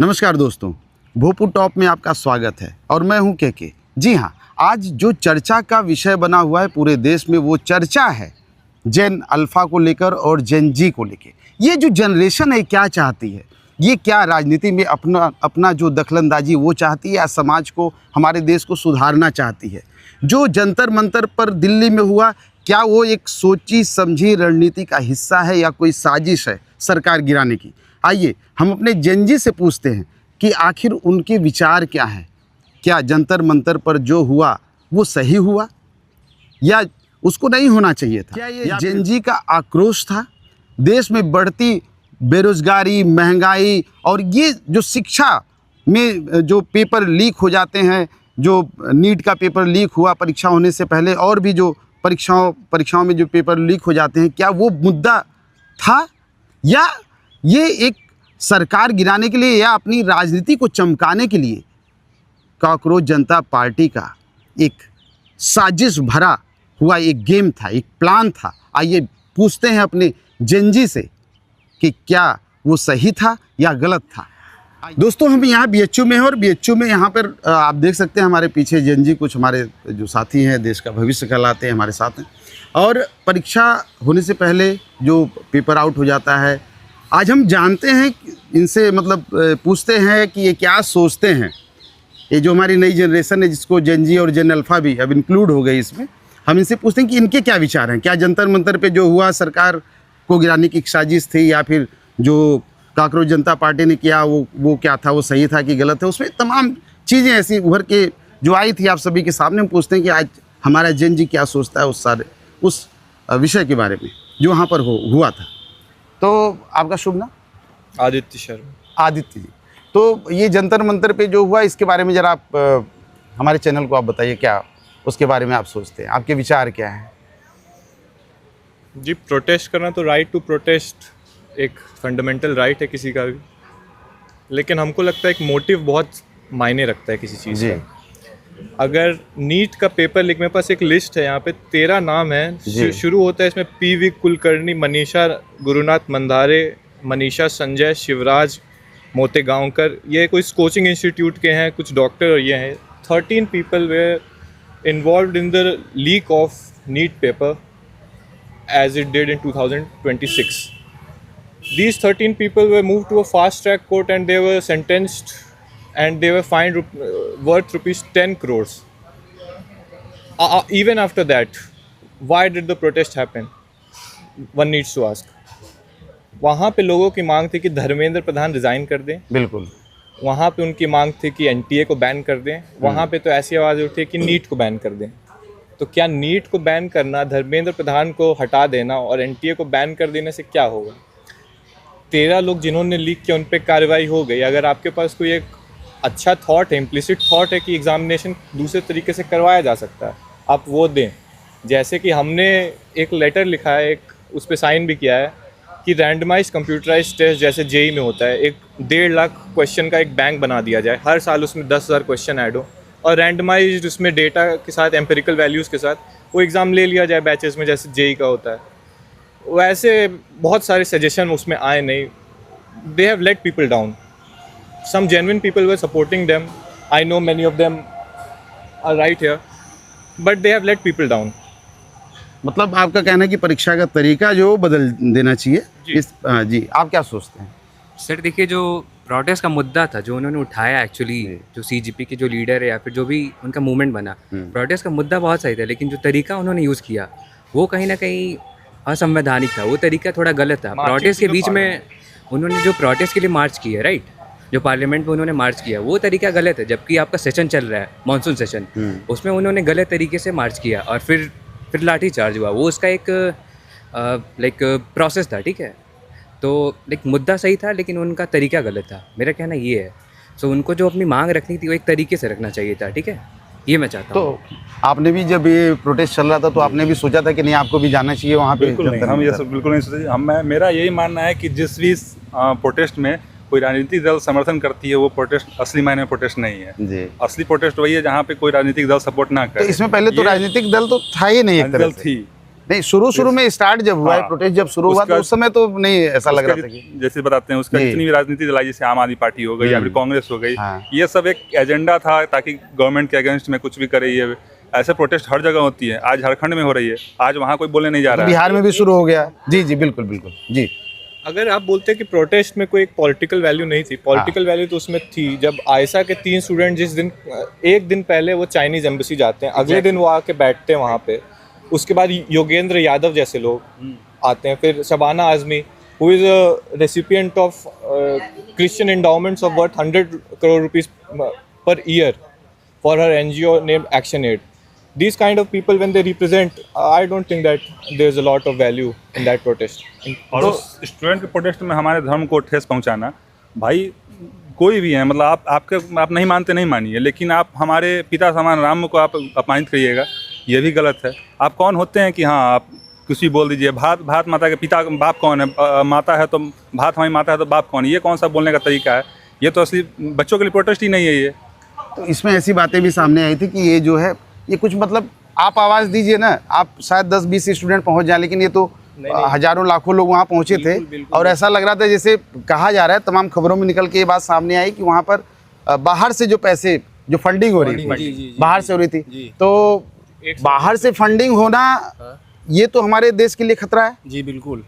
नमस्कार दोस्तों, भोजपुर टॉप में आपका स्वागत है और मैं हूं के। जी हाँ, आज जो चर्चा का विषय बना हुआ है पूरे देश में वो चर्चा है जेन अल्फ़ा को लेकर और जेन जी को लेकर। ये जो जनरेशन है क्या चाहती है, ये क्या राजनीति में अपना जो दखलंदाजी वो चाहती है या समाज को, हमारे देश को सुधारना चाहती है। जो जंतर मंतर पर दिल्ली में हुआ, क्या वो एक सोची समझी रणनीति का हिस्सा है या कोई साजिश है सरकार गिराने की। आइए हम अपने जेन जी से पूछते हैं कि आखिर उनके विचार क्या हैं। क्या जंतर मंतर पर जो हुआ वो सही हुआ या उसको नहीं होना चाहिए था? क्या ये जेन जी का आक्रोश था? देश में बढ़ती बेरोजगारी, महंगाई और ये जो शिक्षा में जो पेपर लीक हो जाते हैं, जो नीट का पेपर लीक हुआ परीक्षा होने से पहले, और भी जो परीक्षाओं में जो पेपर लीक हो जाते हैं, क्या वो मुद्दा था या ये एक सरकार गिराने के लिए या अपनी राजनीति को चमकाने के लिए कॉकरोच जनता पार्टी का एक साजिश भरा हुआ एक गेम था, एक प्लान था? आइए पूछते हैं अपने जेन जी से कि क्या वो सही था या गलत था। दोस्तों, हम यहाँ बीएचयू में हैं और बीएचयू में यहाँ पर आप देख सकते हैं हमारे पीछे जेन जी, कुछ हमारे जो साथी हैं, देश का भविष्य कहलाते हैं, हमारे साथ हैं। और परीक्षा होने से पहले जो पेपर आउट हो जाता है, आज हम जानते हैं इनसे, मतलब पूछते हैं कि ये क्या सोचते हैं। ये जो हमारी नई जनरेशन है, जिसको जेन जी और जेन अल्फ़ा भी अब इंक्लूड हो गई इसमें, हम इनसे पूछते हैं कि इनके क्या विचार हैं। क्या जंतर मंतर पे जो हुआ सरकार को गिराने की एक साजिश थी, या फिर जो कॉकरोच जनता पार्टी ने किया वो क्या था, वो सही था कि गलत है? उसमें तमाम चीज़ें ऐसी उभर के जो आई थी आप सभी के सामने। हम पूछते हैं कि आज हमारा जेन जी क्या सोचता है उस विषय के बारे में जो वहाँ पर हुआ था। तो आपका शुभ नाम? आदित्य शर्मा। आदित्य जी, तो ये जंतर मंतर पे जो हुआ, इसके बारे में ज़रा आप हमारे चैनल को आप बताइए, क्या उसके बारे में आप सोचते हैं, आपके विचार क्या हैं? जी, प्रोटेस्ट करना तो राइट टू प्रोटेस्ट एक फंडामेंटल राइट है किसी का भी, लेकिन हमको लगता है एक मोटिव बहुत मायने रखता है किसी चीज़ का। अगर नीट का पेपर लीक, मेरे पास एक लिस्ट है यहाँ पे, 13 नाम है, शुरू होता है इसमें पी.वी. कुलकर्णी, मनीषा गुरुनाथ मंदारे, मनीषा संजय, शिवराज मोतेगांवकर। ये कोई कोचिंग इंस्टीट्यूट के हैं, कुछ डॉक्टर और ये हैं। 13 people were involved in the leak of NEET paper as it did in 2026. These 13 people were moved to a fast track court and they were sentenced and they were fined worth rupees 10 crores. Even after that, why did the protest happen? One needs to ask. वहाँ पे लोगों की मांग थी कि Dharmendra Pradhan resign कर दें। बिल्कुल। वहाँ पे उनकी मांग थी कि एनटीए को बैन कर दें। वहाँ पे तो ऐसी आवाज़ उठी कि नीट को बैन कर दें। तो क्या नीट को बैन करना, धर्मेंद्र प्रधान को हटा देना और एनटीए को बैन कर देने से क्या होगा? 13 लोग जिन्होंने लीक किया उन पर कार्रवाई हो गई। अगर आपके पास कोई एक अच्छा थॉट है, इम्प्लिसिट थॉट है कि एग्जामिनेशन दूसरे तरीके से करवाया जा सकता है, आप वो दें। जैसे कि हमने एक लेटर लिखा है, एक उस पर साइन भी किया है कि रैंडमाइज कंप्यूटराइज टेस्ट जैसे जेई में होता है, एक 1.5 लाख क्वेश्चन का एक बैंक बना दिया जाए, हर साल उसमें 10,000 क्वेश्चन ऐड हो और रैंडमाइज्ड उसमें डेटा के साथ, एम्पिरिकल वैल्यूज़ के साथ वो एग्ज़ाम ले लिया जाए बैचेस में, जैसे जेई का होता है। वैसे बहुत सारे सजेशन उसमें आए नहीं। They have let people down. Some genuine people were supporting them, I know many of them are right here, but they have let people down. मतलब आपका कहना है कि परीक्षा का तरीका जो बदल देना चाहिए जी, आप क्या सोचते हैं? सर देखिए, जो प्रोटेस्ट का मुद्दा था जो उन्होंने उठाया, एक्चुअली जो सीजीपी के जो लीडर है या फिर जो भी उनका मूवमेंट बना, प्रोटेस्ट का मुद्दा बहुत सही था, लेकिन जो तरीका उन्होंने यूज़ किया वो कहीं ना कहीं असंवैधानिक था। वो तरीका थोड़ा गलत था। प्रोटेस्ट के बीच में उन्होंने जो प्रोटेस्ट के लिए मार्च किया, राइट, जो पार्लियामेंट में उन्होंने मार्च किया, वो तरीका गलत है। जबकि आपका सेशन चल रहा है, मानसून सेशन, उसमें उन्होंने गलत तरीके से मार्च किया और फिर लाठी चार्ज हुआ। वो उसका एक लाइक प्रोसेस था, ठीक है। तो लाइक मुद्दा सही था लेकिन उनका तरीका गलत था, मेरा कहना ये है। सो उनको जो अपनी मांग रखनी थी वो एक तरीके से रखना चाहिए था, ठीक है, ये मैं चाहता हूँ। तो आपने भी जब ये प्रोटेस्ट चल रहा था तो आपने भी सोचा था कि नहीं आपको भी जाना चाहिए वहाँ पे? बिल्कुल नहीं, हम ये सब बिल्कुल नहीं सोचे। मेरा यही मानना है कि जिस भी प्रोटेस्ट में कोई राजनीतिक दल समर्थन करती है वो प्रोटेस्ट असली मायने में प्रोटेस्ट नहीं है जी। असली प्रोटेस्ट वही है जहाँ पे कोई राजनीतिक दल सपोर्ट ना करे। तो इसमें पहले तो राजनीतिक दल तो था ही नहीं, एक तरह दल थी, नहीं, शुरू में स्टार्ट जब हुआ है हाँ, प्रोटेस्ट, जब शुरू हुआ तो उसका- उस समय तो नहीं ऐसा लग उसका रहा था कि जैसे बताते हैं उसका जी। जितनी भी राजनीति चलाई, जैसे आम आदमी पार्टी हो गई या फिर कांग्रेस हो गई, हाँ। ये सब एक एजेंडा था ताकि गवर्नमेंट के अगेंस्ट में कुछ भी करे। ये ऐसे प्रोटेस्ट हर जगह होती है, आज झारखंड में हो रही है, आज वहाँ कोई बोलने नहीं जा रहा है। बिहार में भी शुरू हो गया। जी जी बिल्कुल बिल्कुल जी। अगर आप बोलते हैं कि प्रोटेस्ट में कोई एक पॉलिटिकल वैल्यू नहीं थी, पॉलिटिकल वैल्यू तो उसमें थी जब आयशा के 3 स्टूडेंट जिस दिन एक दिन पहले वो चाइनीज एम्बेसी जाते हैं, अगले दिन वो आके बैठते हैं वहाँ पे, उसके बाद योगेंद्र यादव जैसे लोग आते हैं, फिर Shabana Azmi who is a recipient of Christian endowments of worth 100 crore rupees per year for her NGO named Action Aid. These kind of people when they represent, I don't think that there's a lot of value in that protest. और उस student के protest में हमारे धर्म को ठेस पहुंचाना, भाई कोई भी है, मतलब आप नहीं मानते नहीं मानिए, लेकिन आप हमारे पिता समान राम को आप अपमानित करिएगा, ये भी गलत है। आप कौन होते हैं कि हाँ आप कुछ भी बोल दीजिए। भारत माता के पिता बाप कौन है? माता है तो भारत हमारी माता है तो बाप कौन है? ये कौन सा बोलने का तरीका है? ये तो असली बच्चों के लिए प्रोटेस्ट ही नहीं है ये। तो इसमें ऐसी बातें भी सामने आई थी कि ये जो है ये कुछ मतलब आप आवाज़ दीजिए ना, आप शायद 10-20 स्टूडेंट पहुंच जाए, लेकिन ये तो हजारों लाखों लोग वहाँ पहुंचे थे। और ऐसा लग रहा था जैसे कहा जा रहा है, तमाम खबरों में निकल के ये बात सामने आई कि वहाँ पर बाहर से जो पैसे जो फंडिंग हो रही थी, बाहर से हो रही थी, तो बाहर से फंडिंग होना ये तो हमारे देश के लिए खतरा है। जी बिल्कुल।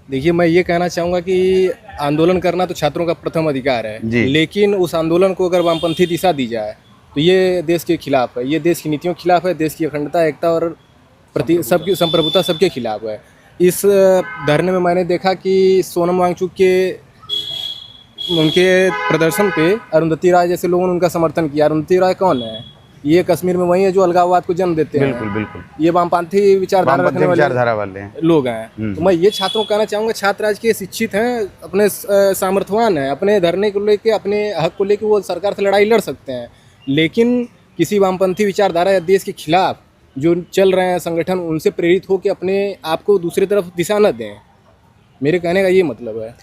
देखिए, मैं ये कहना चाहूँगा कि आंदोलन करना तो छात्रों का प्रथम अधिकार है, लेकिन उस आंदोलन को अगर वामपंथी दिशा दी जाए तो ये देश के खिलाफ है, ये देश की नीतियों के खिलाफ है, देश की अखंडता, एकता और प्रति सबकी संप्रभुता सबके खिलाफ है। इस धरने में मैंने देखा कि सोनम वांगचुक के उनके प्रदर्शन पे अरुंधति राय जैसे लोगों ने उनका समर्थन किया। अरुंधति राय कौन है? ये कश्मीर में वही है जो अलगाववाद को जन्म देते हैं। बिल्कुल बिल्कुल, ये वामपंथी विचारधारा रखने विचारधारा वाले हैं लोग हैं। तो मैं ये छात्रों को कहना चाहूँगा, छात्र आज के शिक्षित हैं, अपने सामर्थ्यवान हैं, अपने धरने को लेके, अपने हक को लेके वो सरकार से लड़ाई लड़ सकते हैं, लेकिन किसी वामपंथी विचारधारा या देश के खिलाफ जो चल रहे हैं संगठन, उनसे प्रेरित होकर अपने आप को दूसरी तरफ दिशा न दें। मेरे कहने का ये मतलब है।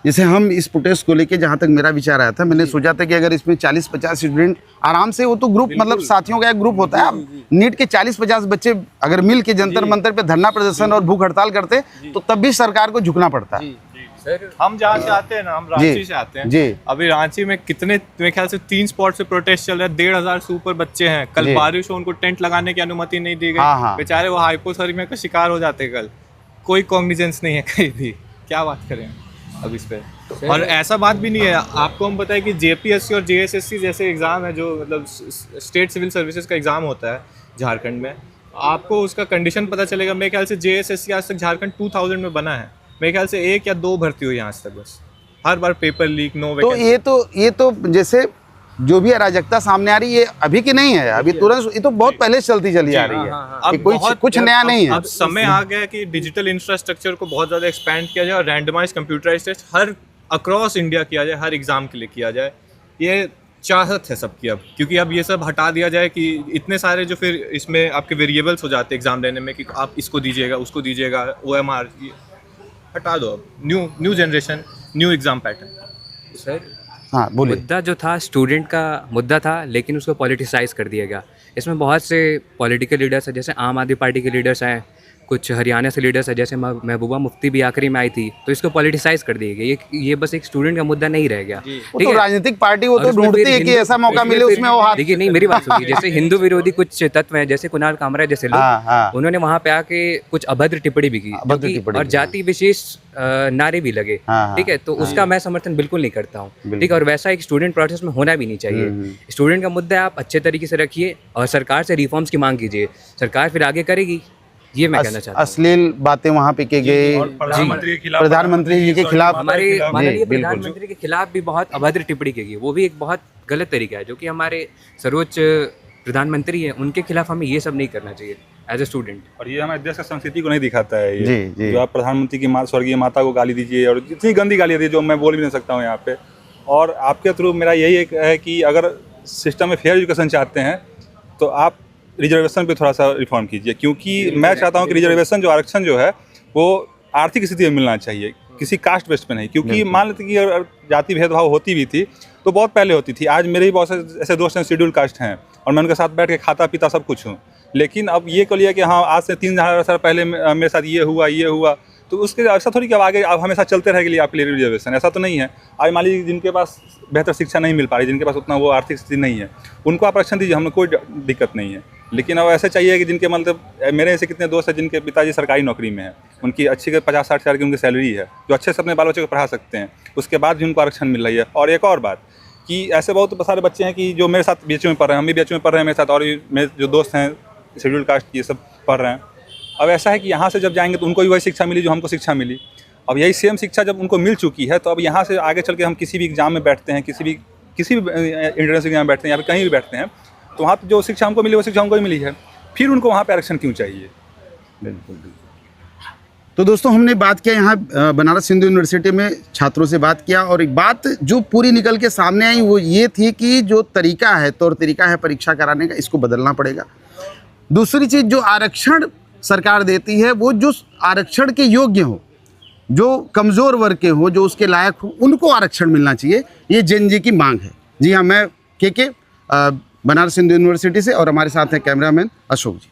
जैसे हम इस प्रोटेस्ट को लेके, जहाँ तक मेरा विचार आया था, मैंने सोचा था कि अगर इसमें 40-50 स्टूडेंट आराम से, वो तो ग्रुप मतलब साथियों का एक ग्रुप होता है, अब नीट के 40-50 बच्चे अगर मिल के जंतर मंतर पे धरना प्रदर्शन और भूख हड़ताल करते तो तब भी सरकार को झुकना पड़ता है। सर, हम जहाँ से आते हैं ना, हम रांची से आते हैं जी। अभी रांची में कितने, मेरे ख्याल से 3 स्पॉट से प्रोटेस्ट चल रहा है, 1,500 से ऊपर बच्चे हैं। कल बारिश हो, उनको टेंट लगाने की अनुमति नहीं दी गई, बेचारे वो हाइपोथर्मिया का शिकार हो जाते। कल कोई कॉग्निजेंस नहीं है कहीं भी, क्या बात करें अब इस पे। और ऐसा बात भी नहीं है, आपको हम बताएं कि JPSC और JSSC जैसे एग्ज़ाम है, जो मतलब स्टेट सिविल सर्विसेज का एग्ज़ाम होता है झारखंड में, आपको उसका कंडीशन पता चलेगा। मेरे ख्याल से JSSC आज तक झारखंड 2000 में बना है, मेरे ख्याल से 1 या 2 भर्ती हुई आज तक, बस हर बार पेपर लीक, नो वैकेंसी। तो ये तो जैसे जो भी अराजकता सामने आ रही है अभी की नहीं है, अभी तुरंत, ये तो बहुत पहले से चलती चली आ रही है। अब ये कुछ नया नहीं है। अब समय आ गया कि डिजिटल इंफ्रास्ट्रक्चर को बहुत ज़्यादा एक्सपैंड किया जाए और रैंडमाइज कंप्यूटराइज टेस्ट हर अक्रॉस इंडिया किया जाए, हर एग्ज़ाम के लिए किया जाए। ये चाहत है सबकी अब, क्योंकि अब ये सब हटा दिया जाए कि इतने सारे जो फिर इसमें आपके वेरिएबल्स हो जाते हैं एग्ज़ाम लेने में, कि आप इसको दीजिएगा, उसको दीजिएगा, OMR हटा दो। अब new generation, new exam pattern. Sir, हाँ बोलिए। मुद्दा जो था स्टूडेंट का मुद्दा था, लेकिन उसको पॉलिटिसाइज कर दिया गया। इसमें बहुत से पॉलिटिकल लीडर्स हैं, जैसे आम आदमी पार्टी के लीडर्स हैं, कुछ हरियाणा से लीडर्स हैं, जैसे महबूबा मुफ्ती भी आखिरी में आई थी, तो इसको पॉलिटिसाइज कर दिया गया। ये बस एक स्टूडेंट का मुद्दा नहीं रह गया। वो तो राजनीतिक पार्टी वो तो ढूंढती है कि ऐसा मौका मिले उसमें वो हाथ। देखिए, नहीं, मेरी बात सुनिए। जैसे हिंदू विरोधी कुछ तत्व हैं, जैसे कुणाल कामरा जैसे लोग, उन्होंने वहाँ पे आके कुछ अभद्र टिप्पणी भी की और जाति विशेष नारे भी लगे, ठीक है, तो उसका मैं समर्थन बिल्कुल नहीं करता हूँ, ठीक है। और वैसा एक स्टूडेंट प्रोटेस्ट में होना भी नहीं चाहिए। स्टूडेंट का मुद्दा आप अच्छे तरीके से रखिए और सरकार से रिफॉर्म्स की मांग कीजिए, सरकार फिर आगे करेगी। ये मैं कहना चाहता हूँ। अश्लील बातें वहाँ पे की गई, प्रधानमंत्री जी के खिलाफ, हमारे माननीय प्रधानमंत्री के खिलाफ भी बहुत अभद्र टिप्पणी की गई, वो भी एक बहुत गलत तरीका है, जो कि हमारे सर्वोच्च प्रधानमंत्री हैं, उनके खिलाफ हमें ये सब नहीं करना चाहिए एज ए स्टूडेंट। और ये हमारे देश का संस्कृति को नहीं दिखाता है ये। जो आप प्रधानमंत्री की स्वर्गीय माता को गाली दीजिए, और इतनी गंदी गाली दी जो मैं बोल भी नहीं सकता हूँ यहाँ पे। और आपके थ्रू मेरा यही एक है कि अगर सिस्टम में फेयर एजुकेशन चाहते हैं तो आप रिजर्वेशन पे थोड़ा सा रिफॉर्म कीजिए, क्योंकि मैं चाहता हूँ कि रिजर्वेशन जो आरक्षण जो है वो आर्थिक स्थिति में मिलना चाहिए, किसी कास्ट बेस पे नहीं। क्योंकि मान लेते कि अगर जाति भेदभाव होती भी थी तो बहुत पहले होती थी। आज मेरे ही बहुत से ऐसे दोस्त हैं शेड्यूल कास्ट हैं और मैं उनके साथ बैठ के खाता पीता सब कुछ हूँ, लेकिन अब ये कह लिया कि हाँ आज से 3000 साल पहले मेरे साथ ये हुआ, तो उसके ऐसा थोड़ी कि अब आगे अब हमेशा चलते रहेगा लिए आपके लिए रिजर्वेशन, ऐसा तो नहीं है। आज मान लीजिए जिनके पास बेहतर शिक्षा नहीं मिल पा रही, जिनके पास उतना वो आर्थिक स्थिति नहीं है, उनको आप आरक्षण दीजिए, हमें कोई दिक्कत नहीं है। लेकिन अब ऐसा चाहिए कि जिनके मतलब मेरे ऐसे कितने दोस्त हैं जिनके पिताजी सरकारी नौकरी में है, उनकी अच्छी 50-60 हज़ार की उनकी सैलरी है, जो अच्छे से अपने बाल बच्चों को पढ़ा सकते हैं, उसके बाद भी उनको आरक्षण मिल रही है। और एक और बात कि ऐसे बहुत सारे बच्चे हैं कि जो मेरे साथ बीएचयू में पढ़ रहे हैं, हम भी बीएचयू में पढ़ रहे हैं मेरे साथ, और भी मेरे जो दोस्त हैं शेड्यूल कास्ट ये सब पढ़ रहे हैं। अब ऐसा है कि यहाँ से जब जाएंगे तो उनको भी वही शिक्षा मिली जो हमको शिक्षा मिली। अब यही सेम शिक्षा जब उनको मिल चुकी है तो अब यहाँ से आगे चल के हम किसी भी एग्जाम में बैठते हैं, किसी भी एंट्रेंस एग्जाम में बैठते हैं या फिर कहीं भी बैठते हैं, तो वहाँ पर जो शिक्षा हमको मिली वो शिक्षा हमको ही मिली है, फिर उनको वहाँ पर आरक्षण क्यों चाहिए? बिल्कुल। तो दोस्तों हमने बात किया यहाँ बनारस हिंदू यूनिवर्सिटी में छात्रों से बात किया, और एक बात जो पूरी निकल के सामने आई वो ये थी कि जो तरीका है, तौर तरीका है परीक्षा कराने का, इसको बदलना पड़ेगा। दूसरी चीज़, जो आरक्षण सरकार देती है वो जो आरक्षण के योग्य हो, जो कमज़ोर वर्ग के हो, जो उसके लायक हो, उनको आरक्षण मिलना चाहिए। ये जेन जी की मांग है। जी हाँ, मैं के बनारस हिंदू यूनिवर्सिटी से, और हमारे साथ हैं कैमरामैन अशोक जी।